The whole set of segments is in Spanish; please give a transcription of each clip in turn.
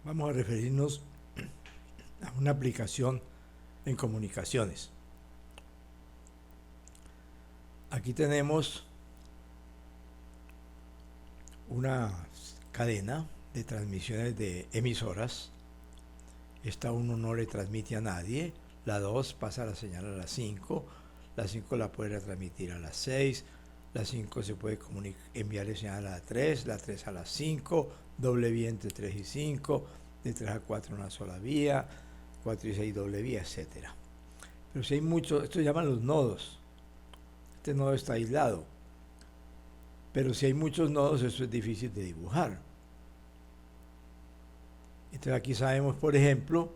Vamos a referirnos a una aplicación en comunicaciones. Aquí tenemos una cadena de transmisiones de emisoras. Esta 1 no le transmite a nadie, la 2 pasa la señal a la 5, la 5 la puede retransmitir a las 6, la 5 se puede enviar señal a la 3, la 3 a las 5, doble vía entre 3 y 5, de 3 a 4 una sola vía, 4 y 6 doble vía, etc. Pero si hay muchos, esto se llaman los nodos. Este nodo está aislado. Pero si hay muchos nodos, eso es difícil de dibujar. Entonces aquí sabemos, por ejemplo,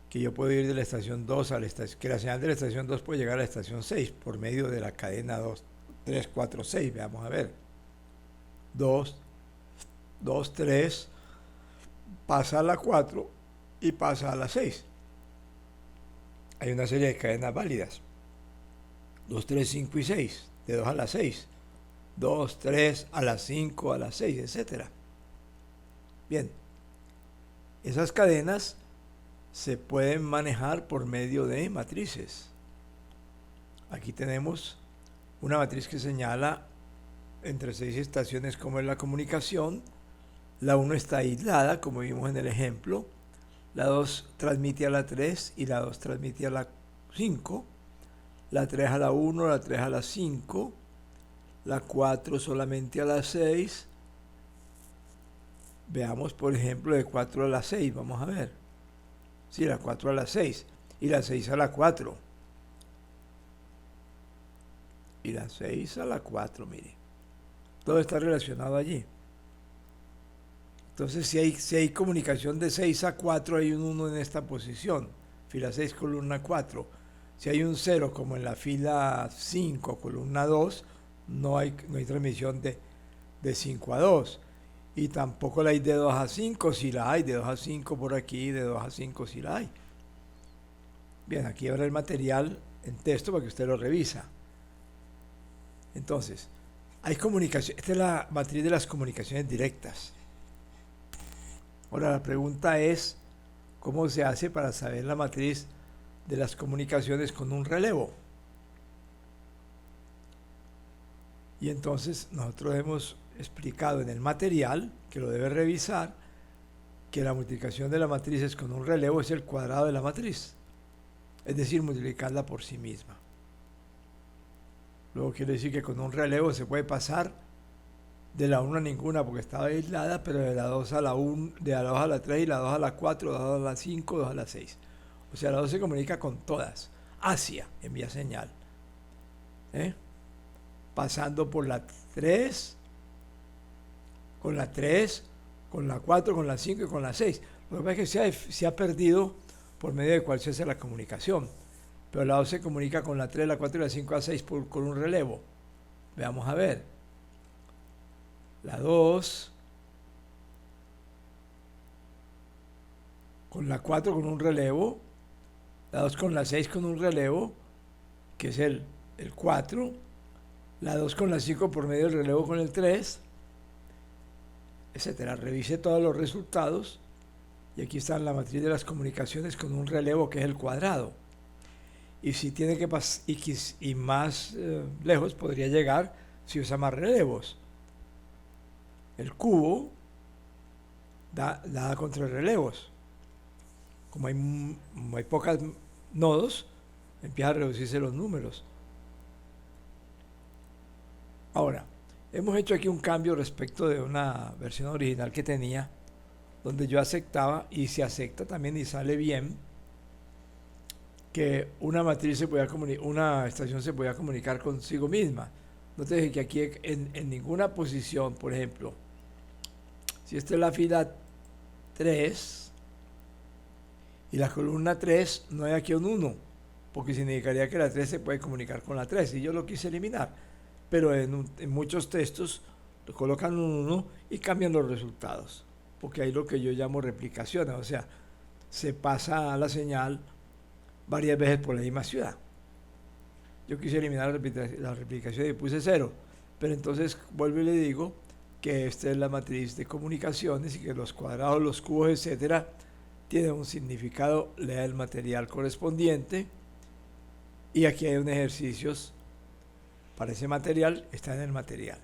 que yo puedo ir de la estación 2 a la estación, que la señal de la estación 2 puede llegar a la estación 6 por medio de la cadena 2, 3, 4, 6. Veamos a ver. 2, 2, 3, pasa a la 4 y pasa a la 6. Hay una serie de cadenas válidas. 2, 3, 5 y 6. De 2 a la 6. 2, 3, a las 5, a las 6, etc. Bien. Esas cadenas se pueden manejar por medio de matrices. Aquí tenemos una matriz que señala entre 6 estaciones cómo es la comunicación. La 1 está aislada, como vimos en el ejemplo. La 2 transmite a la 3 y la 2 transmite a la 5. La 3 a la 1, la 3 a la 5. La 4 solamente a la 6. Veamos, por ejemplo, de 4 a la 6. Vamos a ver. Sí, la 4 a la 6. Y la 6 a la 4. Y la 6 a la 4, mire. Todo está relacionado allí. Entonces, si hay comunicación de 6 a 4, hay un 1 en esta posición. Fila 6, columna 4. Si hay un 0, como en la fila 5, columna 2, no hay transmisión de 5 a 2. Y tampoco la hay de 2 a 5, si la hay, de 2 a 5 por aquí, de 2 a 5 si la hay. Bien, aquí habrá el material en texto para que usted lo revisa. Entonces, hay comunicación. Esta es la matriz de las comunicaciones directas. Ahora la pregunta es, ¿cómo se hace para saber la matriz de las comunicaciones con un relevo? Y entonces nosotros hemos explicado en el material, que lo debe revisar, que la multiplicación de la matriz con un relevo es el cuadrado de la matriz, es decir, multiplicarla por sí misma. Luego quiere decir que con un relevo se puede pasar de la 1 a ninguna porque estaba aislada, pero de la 2 a la 1, de la 2 a la 3 y la 2 a la 4, 2 a la 5, 2 a la 6. O sea, la 2 se comunica con todas. Asia envía señal. Pasando por la 3, con la 3, con la 4, con la 5 y con la 6. Lo que pasa es que se ha perdido por medio de cuál se hace la comunicación. Pero la 2 se comunica con la 3, la 4 y la 5 a 6 con un relevo. Veamos a ver. La 2 con la 4 con un relevo. La 2 con la 6 con un relevo, que es el 4. La 2 con la 5 por medio del relevo con el 3, etcétera. Revise todos los resultados y aquí está la matriz de las comunicaciones con un relevo que es el cuadrado. Y si tiene que pasar y más lejos podría llegar si usa más relevos. El cubo da contra relevos. Como hay pocos nodos, empieza a reducirse los números. Ahora, hemos hecho aquí un cambio respecto de una versión original que tenía, donde yo aceptaba, y se acepta también y sale bien, que una matriz una estación se podía comunicar consigo misma. Note que aquí en ninguna posición, por ejemplo, si esta es la fila 3 y la columna 3, no hay aquí un 1, porque significaría que la 3 se puede comunicar con la 3, y yo lo quise eliminar. Pero en muchos textos colocan un 1 y cambian los resultados, porque hay lo que yo llamo replicaciones, o sea, se pasa la señal varias veces por la misma ciudad. Yo quise eliminar la replicación y puse 0, pero entonces vuelvo y le digo que esta es la matriz de comunicaciones y que los cuadrados, los cubos, etcétera, tienen un significado, lea el material correspondiente. Y aquí hay un ejercicio para ese material, está en el material.